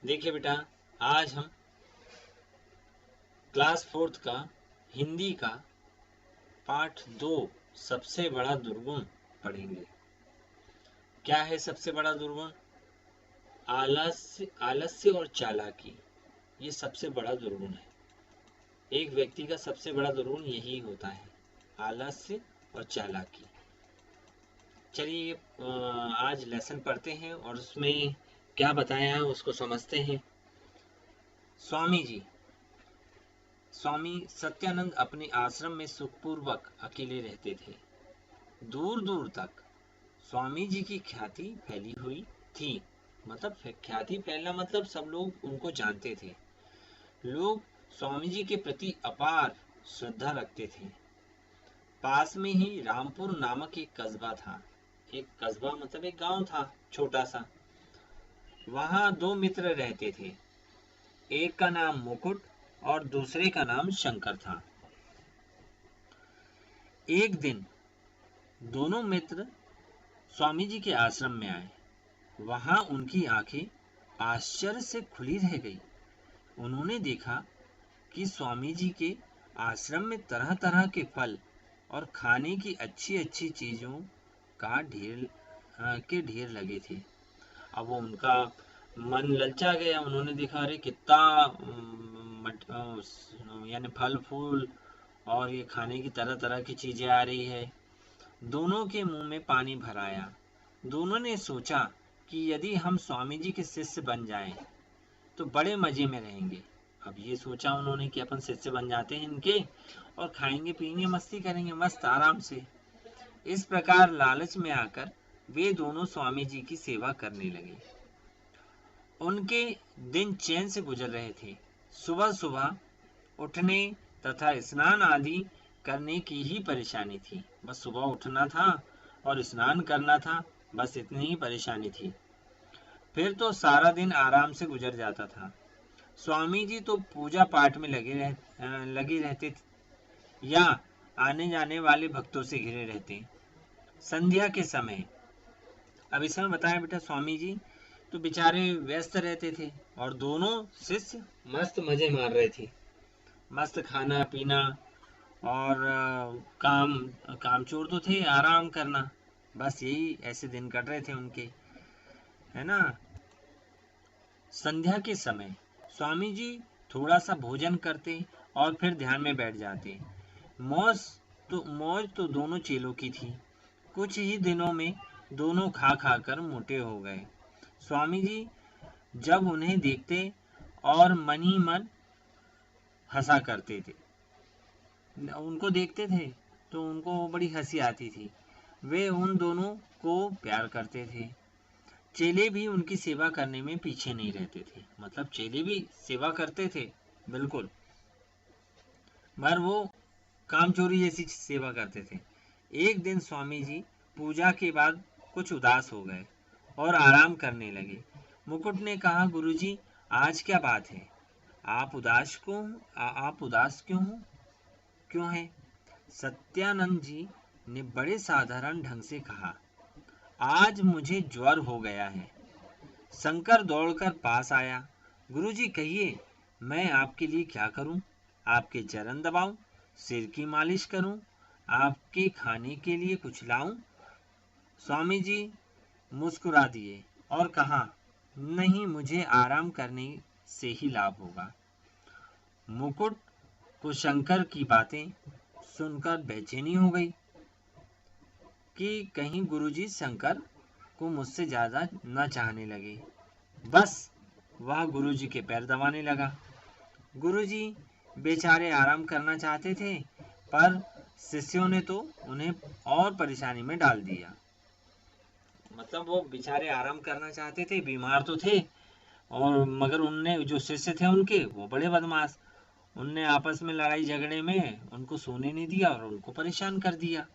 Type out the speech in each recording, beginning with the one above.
देखिए बेटा, आज हम क्लास 4th का हिंदी का पाठ 2 सबसे बड़ा दुर्गुण पढ़ेंगे। क्या है सबसे बड़ा दुर्गुण? आलस्य और चालाकी। ये सबसे बड़ा दुर्गुण है। एक व्यक्ति का सबसे बड़ा दुर्गुण यही होता है, आलस्य और चालाकी। चलिए आज लेसन पढ़ते हैं और उसमें क्या बताया है उसको समझते हैं। स्वामी सत्यानंद अपने आश्रम में सुखपूर्वक अकेले रहते थे। दूर दूर तक स्वामी जी की ख्याति फैली हुई थी। मतलब ख्याति फैलना मतलब सब लोग उनको जानते थे। लोग स्वामी जी के प्रति अपार श्रद्धा रखते थे। पास में ही रामपुर नामक एक कस्बा था। एक कस्बा मतलब एक गांव था, छोटा सा। वहां 2 मित्र रहते थे। एक का नाम मुकुट और दूसरे का नाम शंकर था। एक दिन दोनों मित्र स्वामी जी के आश्रम में आए। वहां उनकी आंखें आश्चर्य से खुली रह गई। उन्होंने देखा कि स्वामी जी के आश्रम में तरह तरह के फल और खाने की अच्छी अच्छी चीजों का ढेर लगे थे। अब वो उनका मन ललचा गया। उन्होंने देखा, अरे कितना यानी फल फूल और ये खाने की तरह तरह की चीजें आ रही है। दोनों के मुंह में पानी भर आया। दोनों ने सोचा कि यदि हम स्वामी जी के शिष्य बन जाएं तो बड़े मजे में रहेंगे। अब ये सोचा उन्होंने कि अपन शिष्य बन जाते हैं इनके और खाएंगे पिएंगे मस्ती करेंगे मस्त आराम से। इस प्रकार लालच में आकर वे दोनों स्वामी जी की सेवा करने लगे। उनके दिन चैन से गुजर रहे थे। सुबह सुबह उठने तथा स्नान आदि करने की ही परेशानी थी। बस सुबह उठना था और स्नान करना था, बस इतनी ही परेशानी थी। फिर तो सारा दिन आराम से गुजर जाता था। स्वामी जी तो पूजा पाठ में लगे रहते या आने जाने वाले भक्तों से घिरे रहते। संध्या के समय, अब इसमें बताया बेटा, स्वामी जी तो बेचारे व्यस्त रहते थे और दोनों शिष्य मस्त मजे मार रहे थे। मस्त खाना पीना और कामचोर तो थे, आराम करना, बस यही ऐसे दिन कट रहे थे उनके, है ना। संध्या के समय स्वामी जी थोड़ा सा भोजन करते और फिर ध्यान में बैठ जाते। मौज तो दोनों चेलों की थी। कुछ ही दिनों में दोनों खा खा कर मोटे हो गए। स्वामी जी जब उन्हें देखते और मन ही मन हंसा करते थे। उनको देखते थे तो उनको बड़ी हंसी आती थी। वे उन दोनों को प्यार करते थे। चेले भी उनकी सेवा करने में पीछे नहीं रहते थे। मतलब चेले भी सेवा करते थे बिल्कुल, मगर वो कामचोरी जैसी सेवा करते थे। एक दिन स्वामी जी पूजा के बाद कुछ उदास हो गए और आराम करने लगे। मुकुट ने कहा, गुरुजी आज क्या बात है? आप उदास क्यों हैं? सत्यानंद जी ने बड़े साधारण ढंग से कहा, आज मुझे ज्वर हो गया है। शंकर दौड़कर पास आया। गुरुजी कहिए, मैं आपके लिए क्या करूं? आपके चरण दबाऊं, सिर की मालिश करूं, आपके खाने के लिए कुछ लाऊं? स्वामी जी मुस्कुरा दिए और कहा, नहीं, मुझे आराम करने से ही लाभ होगा। मुकुट को शंकर की बातें सुनकर बेचैनी हो गई कि कहीं गुरुजी शंकर को मुझसे ज्यादा न चाहने लगे। बस वह गुरुजी के पैर दबाने लगा। गुरुजी बेचारे आराम करना चाहते थे, पर शिष्यों ने तो उन्हें और परेशानी में डाल दिया। मतलब वो बेचारे आराम करना चाहते थे, बीमार तो थे, और मगर उनने जो शिष्य थे उनके, वो बड़े बदमाश, उनने आपस में लड़ाई झगड़े में उनको सोने नहीं दिया और उनको परेशान कर दिया।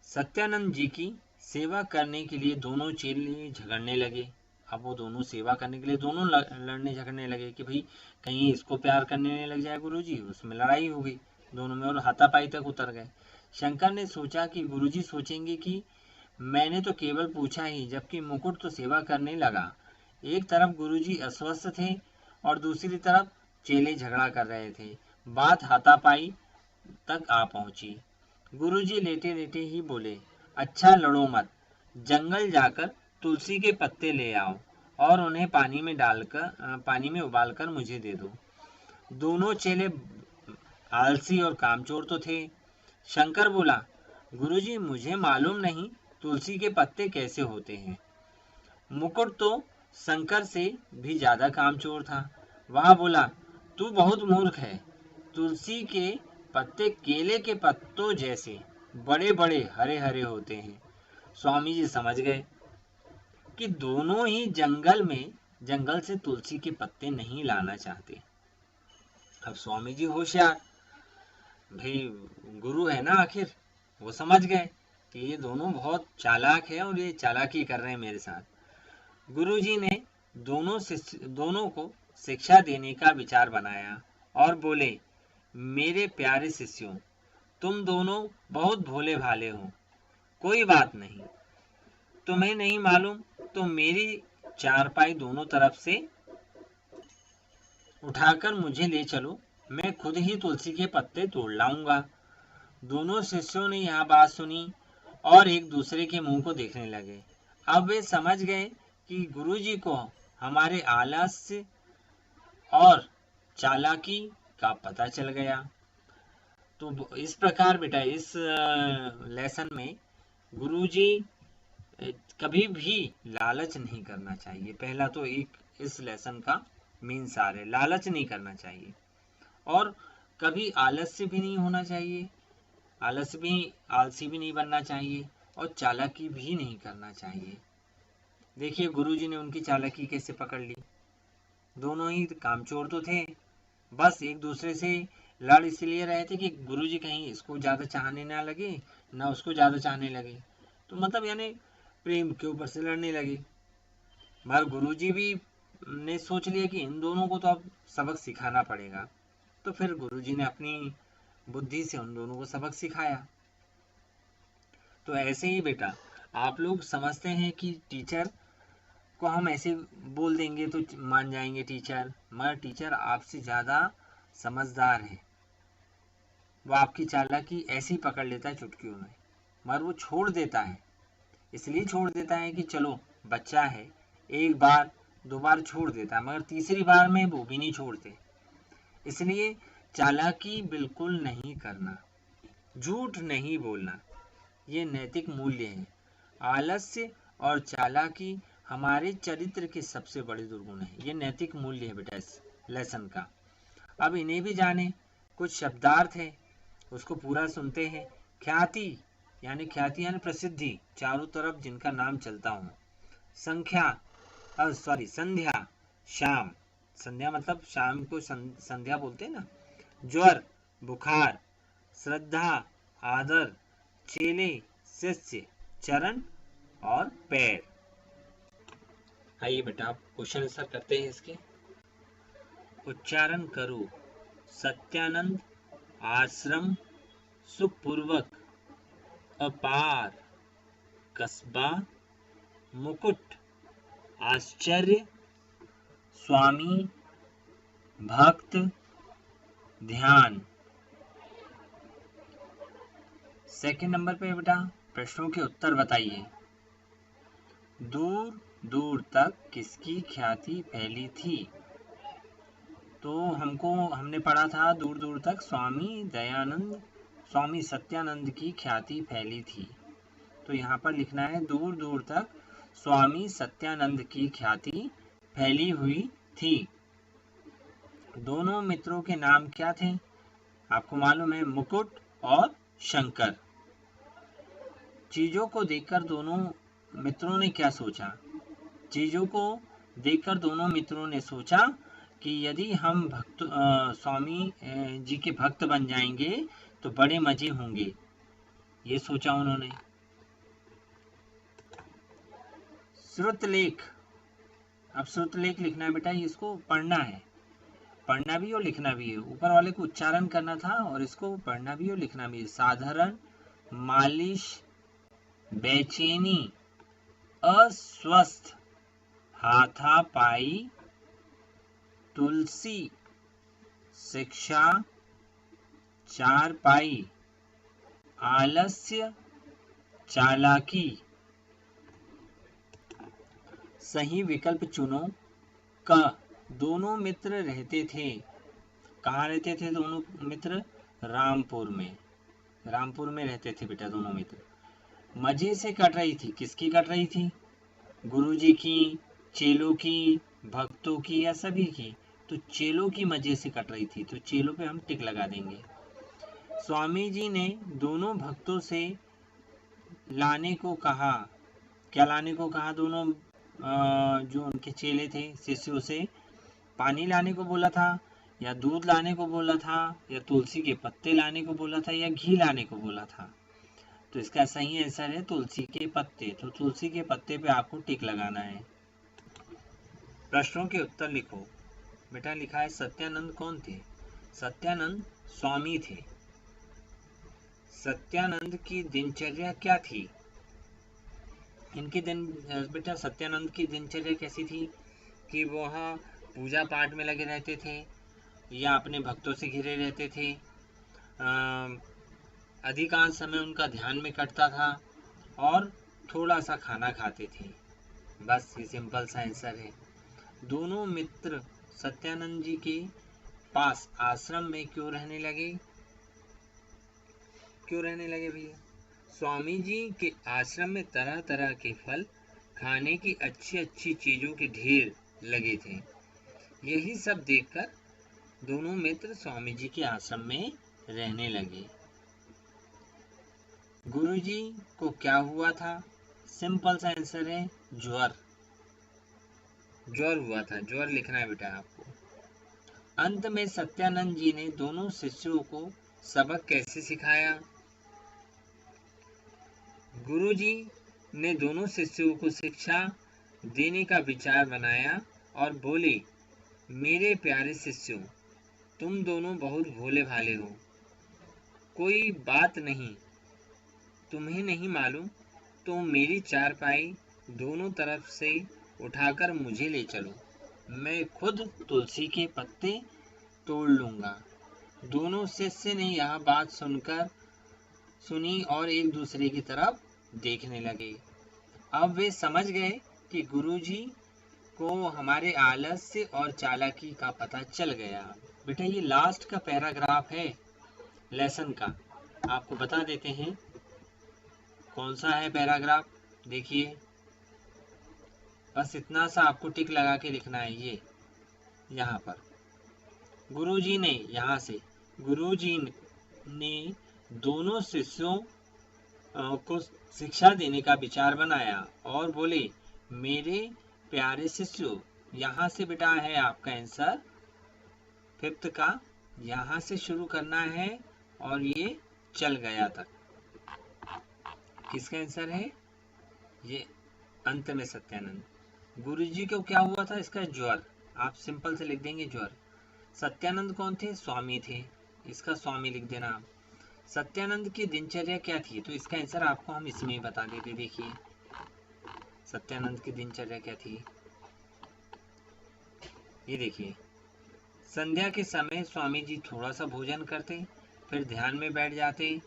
सत्यानंद जी की सेवा करने के लिए दोनों चेले झगड़ने लगे। अब वो दोनों सेवा करने के लिए दोनों लड़ने झगड़ने लगे कि भाई कहीं इसको प्यार करने लग जाए गुरुजी। उसमें लड़ाई हो गई दोनों में और हाथापाई तक उतर गए। शंकर ने सोचा कि गुरुजी सोचेंगे कि मैंने तो केवल पूछा ही, जबकि मुकुट तो सेवा करने लगा। एक तरफ गुरुजी अस्वस्थ थे और दूसरी तरफ चेले झगड़ा कर रहे थे। बात हाथापाई तक आ पहुंची। गुरुजी लेटे लेटे ही बोले, अच्छा लड़ो मत, जंगल जाकर तुलसी के पत्ते ले आओ और उन्हें पानी में उबालकर मुझे दे दो। दोनों चेले आलसी और कामचोर तो थे। शंकर बोला, गुरुजी मुझे मालूम नहीं तुलसी के पत्ते कैसे होते हैं। मुकुट तो शंकर से भी ज्यादा कामचोर था। वह बोला, तू बहुत मूर्ख है। तुलसी के पत्ते केले के पत्तों जैसे बड़े बड़े हरे हरे होते हैं। स्वामी जी समझ गए कि दोनों ही जंगल से तुलसी के पत्ते नहीं लाना चाहते। अब स्वामी जी होशियार, भाई गुरु है ना आखिर, वो समझ गए कि ये दोनों बहुत चालाक है और ये चालाकी कर रहे हैं मेरे साथ। गुरुजी ने दोनों को शिक्षा देने का विचार बनाया और बोले, मेरे प्यारे शिष्यों, तुम दोनों बहुत भोले भाले हो। कोई बात नहीं, तुम्हें नहीं मालूम तो मेरी चारपाई दोनों तरफ से उठाकर मुझे ले चलो, मैं खुद ही तुलसी के पत्ते तोड़ लाऊंगा। दोनों शिष्यों ने यह बात सुनी और एक दूसरे के मुंह को देखने लगे। अब वे समझ गए कि गुरुजी को हमारे आलस्य और चालाकी का पता चल गया। तो इस प्रकार बेटा इस लेसन में गुरुजी कभी भी लालच नहीं करना चाहिए। पहला तो एक इस लेसन का मेन सार है, लालच नहीं करना चाहिए और कभी आलस्य भी नहीं होना चाहिए, आलसी भी नहीं बनना चाहिए और चालाकी भी नहीं करना चाहिए। देखिए गुरुजी ने उनकी चालाकी कैसे पकड़ ली। दोनों ही कामचोर तो थे, बस एक दूसरे से लड़ इसलिए रहे थे कि गुरुजी कहीं इसको ज्यादा चाहने ना लगे ना उसको ज्यादा चाहने लगे, तो मतलब यानी प्रेम के ऊपर से लड़ने लगे। मगर गुरुजी भी ने सोच लिया कि इन दोनों को तो अब सबक सिखाना पड़ेगा, तो फिर गुरुजी ने अपनी बुद्धि से उन दोनों को सबक सिखाया। तो ऐसे ही बेटा आप लोग समझते हैं कि टीचर को हम ऐसे बोल देंगे तो मान जाएंगे टीचर, मगर टीचर आपसे ज्यादा समझदार है। वो आपकी चालाकी ऐसे ही पकड़ लेता है चुटकियों में, मगर वो छोड़ देता है। इसलिए छोड़ देता है कि चलो बच्चा है, एक बार दो बार छोड़ देता है, मगर तीसरी बार में वो भी नहीं छोड़ते। इसलिए चालाकी बिल्कुल नहीं करना, झूठ नहीं बोलना, ये नैतिक मूल्य है। आलस्य और चालाकी हमारे चरित्र के सबसे बड़े दुर्गुण है। ये नैतिक मूल्य है बेटा इस लेसन का। अब इन्हें भी जाने, कुछ शब्दार्थ है उसको पूरा सुनते हैं। ख्याति यानी प्रसिद्धि, चारों तरफ जिनका नाम चलता हूँ। संध्या, शाम, संध्या मतलब शाम को संध्या बोलते हैं ना। ज्वर, बुखार, श्रद्धा, आदर, चेले, शिष्य, चरण और पैर। आइए बेटा आप क्वेश्चन आंसर करते हैं इसके। उच्चारण करो। सत्यानंद, आश्रम, सुखपूर्वक, अपार, कस्बा, मुकुट, आश्चर्य, स्वामी, भक्त, ध्यान। सेकंड नंबर पे बेटा प्रश्नों के उत्तर बताइए। दूर दूर तक किसकी ख्याति फैली थी? तो हमने पढ़ा था दूर दूर तक स्वामी सत्यानंद की ख्याति फैली थी। तो यहाँ पर लिखना है दूर दूर तक स्वामी सत्यानंद की ख्याति फैली हुई थी। दोनों मित्रों के नाम क्या थे? आपको मालूम है, मुकुट और शंकर। चीजों को देखकर दोनों मित्रों ने क्या सोचा? चीजों को देखकर दोनों मित्रों ने सोचा कि यदि हम स्वामी जी के भक्त बन जाएंगे तो बड़े मजे होंगे, ये सोचा उन्होंने। श्रुतलेख, अब श्रुतलेख लिखना है बेटा, इसको पढ़ना है, पढ़ना भी और लिखना भी है। ऊपर वाले को उच्चारण करना था और इसको पढ़ना भी और लिखना भी है। साधारण, मालिश, बेचैनी, अस्वस्थ, हाथापाई तुलसी शिक्षा चारपाई आलस्य चालाकी। सही विकल्प चुनो। क, दोनों मित्र रहते थे। कहाँ रहते थे दोनों मित्र? रामपुर में। रामपुर में रहते थे बेटा दोनों मित्र। मजे से कट रही थी। किसकी कट रही थी? गुरुजी की, चेलों की, भक्तों की या सभी की? तो चेलों की मजे से कट रही थी, तो चेलों पे हम टिक लगा देंगे। स्वामी जी ने दोनों भक्तों से लाने को कहा। क्या लाने को कहा? दोनों जो उनके चेले थे, शिष्यों से पानी लाने को बोला था, या दूध लाने को बोला था, या तुलसी के पत्ते लाने को बोला था, या घी लाने को बोला था? तो इसका सही आंसर है तुलसी के पत्ते। तो तुलसी के पत्ते पे आपको टिक लगाना है। प्रश्नों के उत्तर लिखो। बेटा लिखा है सत्यानंद कौन थे? सत्यानंद स्वामी थे। सत्यानंद की दिनचर्या क्या थी? इनकी दिन बेटा सत्यानंद की दिनचर्या कैसी थी कि वह पूजा पाठ में लगे रहते थे या अपने भक्तों से घिरे रहते थे। अधिकांश समय उनका ध्यान में कटता था और थोड़ा सा खाना खाते थे। बस ये सिंपल सा आंसर है। दोनों मित्र सत्यानंद जी के पास आश्रम में क्यों रहने लगे? क्यों रहने लगे भैया? स्वामी जी के आश्रम में तरह तरह के फल, खाने की अच्छी अच्छी चीजों के ढेर लगे थे। यही सब देखकर दोनों मित्र स्वामी जी के आश्रम में रहने लगे। गुरुजी को क्या हुआ था? सिंपल सा आंसर है ज्वर। ज्वर हुआ था। ज्वर लिखना है बेटा आपको। अंत में सत्यानंद जी ने दोनों शिष्यों को सबक कैसे सिखाया? गुरुजी ने दोनों शिष्यों को शिक्षा देने का विचार बनाया और बोले, मेरे प्यारे शिष्यों, तुम दोनों बहुत भोले भाले हो। कोई बात नहीं, तुम्हें नहीं मालूम तो मेरी चारपाई दोनों तरफ से उठाकर मुझे ले चलो। मैं खुद तुलसी के पत्ते तोड़ लूंगा। दोनों शिष्य ने यह बात सुनी और एक दूसरे की तरफ देखने लगे। अब वे समझ गए कि गुरुजी को हमारे आलस्य और चालाकी का पता चल गया। बेटा ये लास्ट का पैराग्राफ है लेसन का, आपको बता देते हैं कौन सा है पैराग्राफ। देखिए, बस इतना सा आपको टिक लगा के लिखना है। ये यहाँ पर गुरुजी ने, यहाँ से गुरुजी ने दोनों शिष्यों को शिक्षा देने का विचार बनाया और बोले, मेरे प्यारे शिष्यों, यहाँ से बेटा है आपका आंसर फिफ्थ का। यहाँ से शुरू करना है और ये चल गया तक। किसका आंसर है? ये अंत में सत्यानंद। गुरुजी को क्या हुआ था? इसका ज्वर। आप सिंपल से लिख देंगे ज्वर। सत्यानंद कौन थे? स्वामी थे। इसका स्वामी लिख देना आप। सत्यानंद की दिनचर्या क्या थी? तो इसका आंसर आपको हम इसमें ही बता देते। देखिए सत्यानंद की दिनचर्या क्या थी, ये देखिए। संध्या के समय स्वामी जी थोड़ा सा भोजन करते, फिर ध्यान में बैठ जाते।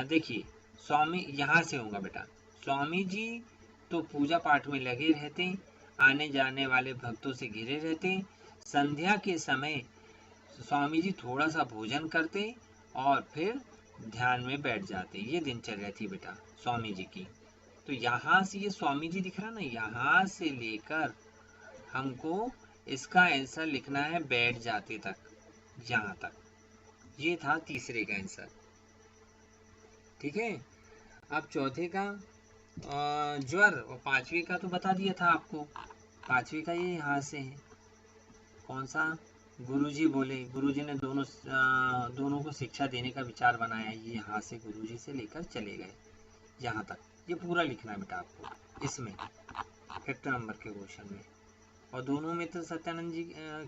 देखिए स्वामी यहाँ से होगा बेटा। स्वामी जी तो पूजा पाठ में लगे रहते, आने जाने वाले भक्तों से घिरे रहते। संध्या के समय स्वामी जी थोड़ा सा भोजन करते और फिर ध्यान में बैठ जाते। ये दिनचर्या थी बेटा स्वामी जी की। तो यहाँ से ये स्वामी जी दिख रहा ना, यहाँ से लेकर हमको इसका आंसर लिखना है बैठ जाते तक, यहाँ तक। ये था तीसरे का आंसर। ठीक है। अब चौथे का ज्वर और पांचवे का तो बता दिया था आपको। पांचवे का ये यहाँ से है। कौन सा? गुरुजी बोले, गुरुजी ने दोनों को शिक्षा देने का विचार बनाया। ये यहाँ से गुरुजी से लेकर चले गए यहाँ तक। ये पूरा लिखना है बेटा आपको इसमें, फिफ्थ नंबर के क्वेश्चन में। और दोनों मित्र सत्यानंद जी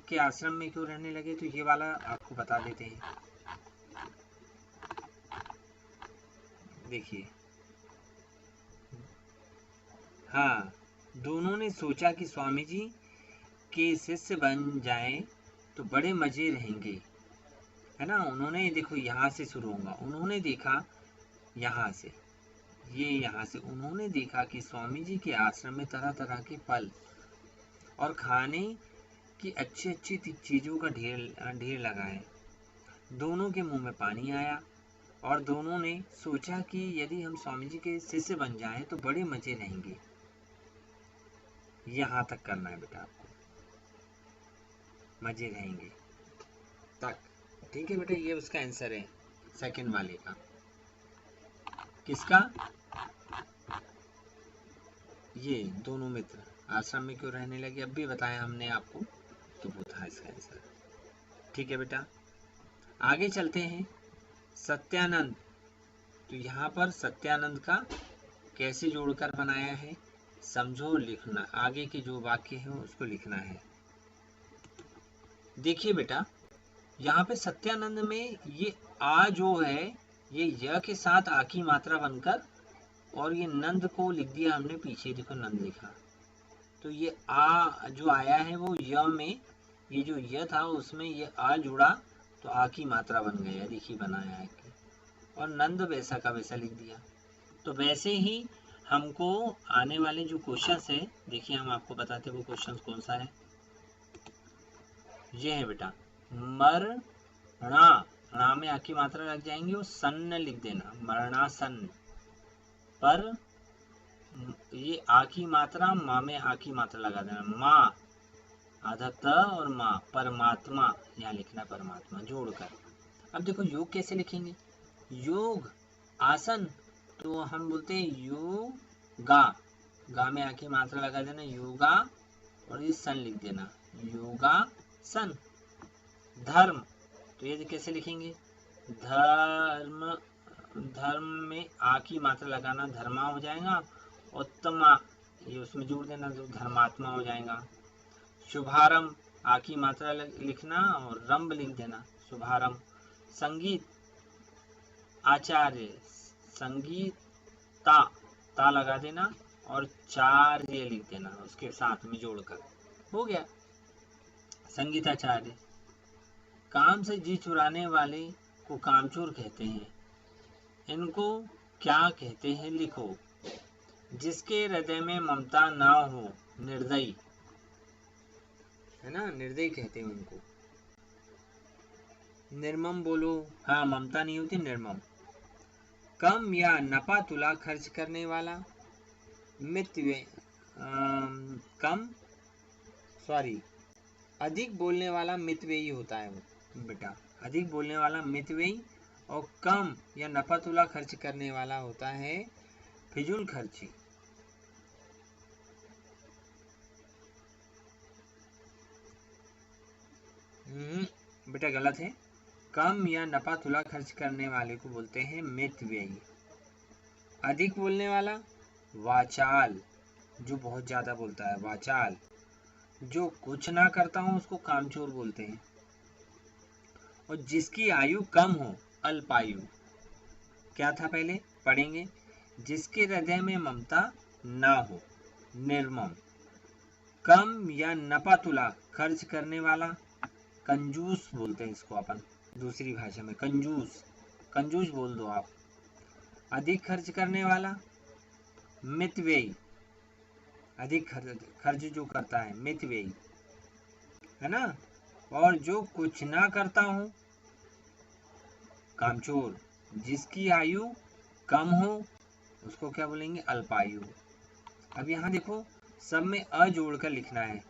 के आश्रम में क्यों रहने लगे, तो ये वाला आपको बता देते हैं। देखिए, हाँ, दोनों ने सोचा कि स्वामी जी के शिष्य बन जाएं तो बड़े मजे रहेंगे, है ना। उन्होंने देखो यहाँ से शुरू होगा, उन्होंने देखा यहाँ से, ये यहाँ से, उन्होंने देखा कि स्वामी जी के आश्रम में तरह तरह के फल और खाने की अच्छी अच्छी चीज़ों का ढेर लगा है। दोनों के मुंह में पानी आया और दोनों ने सोचा कि यदि हम स्वामी जी के शिष्य बन जाएं तो बड़े मजे रहेंगे। यहाँ तक करना है बेटा आपको, मजे रहेंगे तक। ठीक है बेटा, ये उसका आंसर है सेकंड वाले का। किसका? ये दोनों मित्र आश्रम में क्यों रहने लगे, अब भी बताया हमने आपको, तो वो था इसका आंसर। ठीक है बेटा, आगे चलते हैं। सत्यानंद, तो यहाँ पर सत्यानंद का कैसे जोड़कर बनाया है, समझो, लिखना, आगे के जो वाक्य है उसको लिखना है। देखिए बेटा, यहाँ पे सत्यानंद में ये आ जो है ये य के साथ आ की मात्रा बनकर, और ये नंद को लिख दिया हमने पीछे, देखो नंद लिखा, तो ये आ जो आया है वो य में, ये जो य था उसमें ये आ जुड़ा तो आ की मात्रा बन गया, देखिए बनाया है कि, और नंद वैसा का वैसा लिख दिया। तो वैसे ही हमको आने वाले जो क्वेश्चंस है, देखिए हम आपको बताते हैं वो क्वेश्चंस कौन सा है। ये है बेटा, मरणा, णा में आ की मात्रा लग जाएंगे और सन्न लिख देना, मरणासन। पर ये आ की मात्रा, माँ में आ की मात्रा लगा देना, माँ आधा त और माँ, परमात्मा, यहाँ लिखना परमात्मा जोड़कर। अब देखो योग कैसे लिखेंगे, योग आसन, तो हम बोलते हैं योगा, गा में आ की मात्रा लगा देना, योगा, और ये सन लिख देना, योगा सन। धर्म, तो ये कैसे लिखेंगे, धर्म, धर्म में आ की मात्रा लगाना, धर्मा हो जाएगा, उत्तमा ये उसमें जोड़ देना तो धर्मात्मा हो जाएगा। शुभारंभ, आ की मात्रा लिखना और रंभ लिख देना, शुभारंभ। संगीत, आचार्य, संगीता, ता लगा देना और चार्य लिख देना उसके साथ में जोड़कर, हो गया संगीताचार्य। काम से जी चुराने वाले को कामचोर कहते हैं, इनको क्या कहते हैं, लिखो। जिसके हृदय में ममता ना हो, निर्दयी, है ना, निर्दयी कहते हैं उनको। निर्मम बोलो, हाँ ममता नहीं होती, निर्मम। कम या नपा तुला खर्च करने वाला, मितव्ययी, कम सॉरी अधिक बोलने वाला मितव्ययी होता है बेटा, अधिक बोलने वाला मितव्ययी, और कम या नफा तुला खर्च करने वाला होता है फिजूल खर्ची। बेटा गलत है, कम या नफा तुला खर्च करने वाले को बोलते हैं मितव्ययी। अधिक बोलने वाला वाचाल, जो बहुत ज्यादा बोलता है वाचाल। जो कुछ ना करता हूं उसको कामचोर बोलते हैं। और जिसकी आयु कम हो, अल्पायु। क्या था पहले पढ़ेंगे, जिसके हृदय में ममता ना हो, निर्मम। कम या नपा तुला खर्च करने वाला, कंजूस बोलते हैं इसको अपन दूसरी भाषा में, कंजूस, कंजूस बोल दो आप। अधिक खर्च करने वाला मितव्ययी, अधिक खर्च जो करता है मितव्ययी, है ना। और जो कुछ ना करता हूं, कामचोर। जिसकी आयु कम हो उसको क्या बोलेंगे, अल्पायु। अब यहाँ देखो सब में अ जोड़कर लिखना है,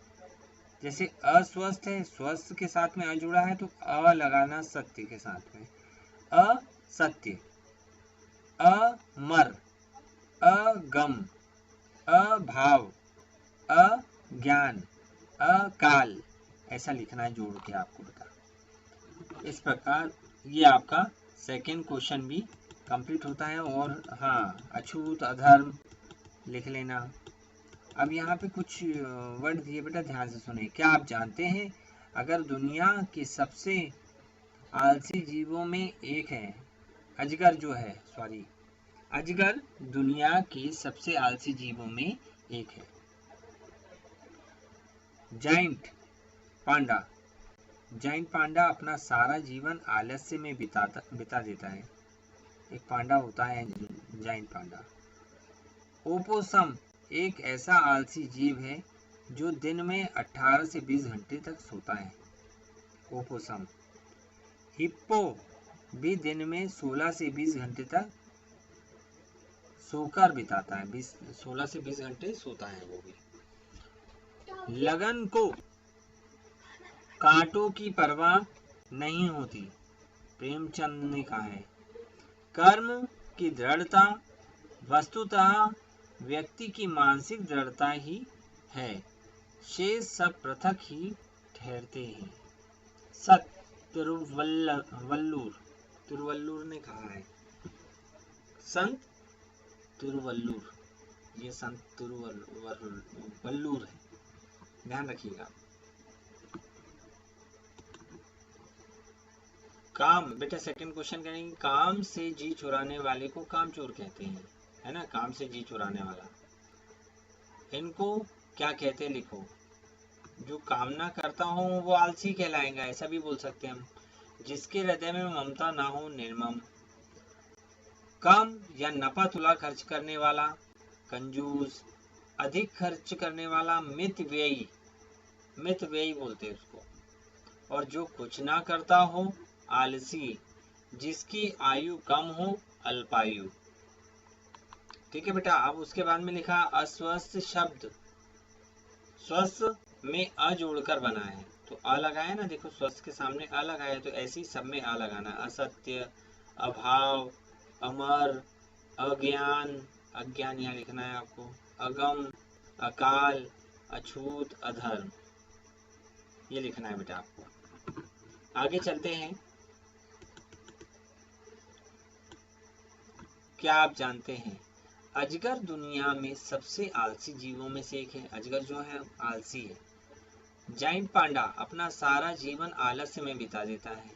जैसे अस्वस्थ है, स्वस्थ के साथ में अ जुड़ा है तो अ लगाना सत्य के साथ में, असत्य, अमर, अगम, अभाव, अज्ञान, अकाल, ऐसा लिखना है जोड़ के आपको बता। इस प्रकार ये आपका सेकेंड क्वेश्चन भी कंप्लीट होता है। और हाँ, अछूत, अधर्म लिख लेना। अब यहाँ पे कुछ वर्ड दिए बेटा, ध्यान से सुने। क्या आप जानते हैं, अगर दुनिया के सबसे आलसी जीवों में एक है, अजगर जो है, सॉरी, अजगर दुनिया के सबसे आलसी जीवों में एक है। Giant panda. जाइंट पांडा अपना सारा जीवन आलस्य में बिता देता है। एक पांडा होता है जाइंट पांडा। ओपोसम एक ऐसा आलसी जीव है जो दिन में 18 से 20 घंटे तक सोता है। ओपोसम। हिप्पो भी दिन में 16 से 20 घंटे तक सोकर बिताता है। 16 से 20 घंटे सोता है वो भी। लगन को कांटों की परवाह नहीं होती, प्रेमचंद ने कहा है। कर्म की दृढ़ता वस्तुतः व्यक्ति की मानसिक दृढ़ता ही है, शेष सब पृथक ही ठहरते हैं। सत तिरुवल्लुर ने कहा है। संत तिरुवल्लुर, ये संत तिरुवल्लुर है, ध्यान रखिएगा। काम, बेटा सेकंड क्वेश्चन करेंगे। काम से जी चुराने वाले को कामचोर कहते हैं, है ना, काम से जी चुराने वाला। इनको क्या कहते हैं, लिखो। जो कामना करता हो वो आलसी कहलाएगा, ऐसा भी बोल सकते हैं हम। जिसके हृदय में ममता ना हो, निर्मम। कम या नपा तुला खर्च करने वाला, कंजूस। अधिक खर्च करने वाला, मित व्ययी, मित व्ययी बोलते हैं उसको। और जो कुछ ना करता हो, आलसी। जिसकी आयु कम हो, अल्पायु। ठीक है बेटा। अब उसके बाद में लिखा अस्वस्थ शब्द स्वस्थ में अ जोड़कर बना है, तो अ लगाया ना, देखो स्वस्थ के सामने अ लगाया, तो ऐसे ही सब में अ लगाना। असत्य, अभाव, अमर, अज्ञान, अज्ञान यहाँ लिखना है आपको, अगम, अकाल, अछूत, अधर्म, ये लिखना है बेटा आपको। आगे चलते हैं। क्या आप जानते हैं अजगर दुनिया में सबसे आलसी जीवों में से एक है। अजगर जो है आलसी है। जाइंट पांडा अपना सारा जीवन आलस्य में बिता देता है।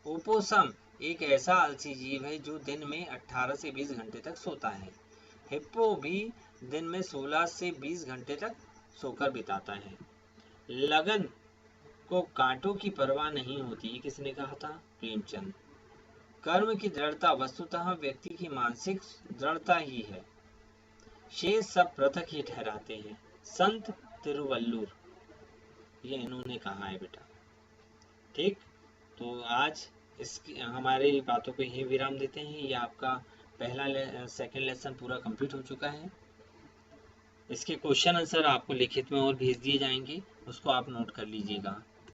ओपोसम एक ऐसा आलसी जीव है जो दिन में 18 से 20 घंटे तक सोता है। हिप्पो भी दिन में 16 से 20 घंटे तक सोकर बिताता है। लगन को कांटों की परवाह नहीं होती, ये किसने कहा था, प्रेमचंद। कर्म की दृढ़ता वस्तुतः व्यक्ति की मानसिक दृढ़ता ही है, शेष सब पृथक ही ठहराते हैं। संत तिरुवल्लुर, ये इन्होंने कहा है बेटा। ठीक, तो आज इसकी हमारे बातों को यही विराम देते हैं। ये आपका पहला सेकंड लेसन पूरा कंप्लीट हो चुका है। इसके क्वेश्चन आंसर आपको लिखित में और भेज दिए जाएंगे, उसको आप नोट कर लीजिएगा।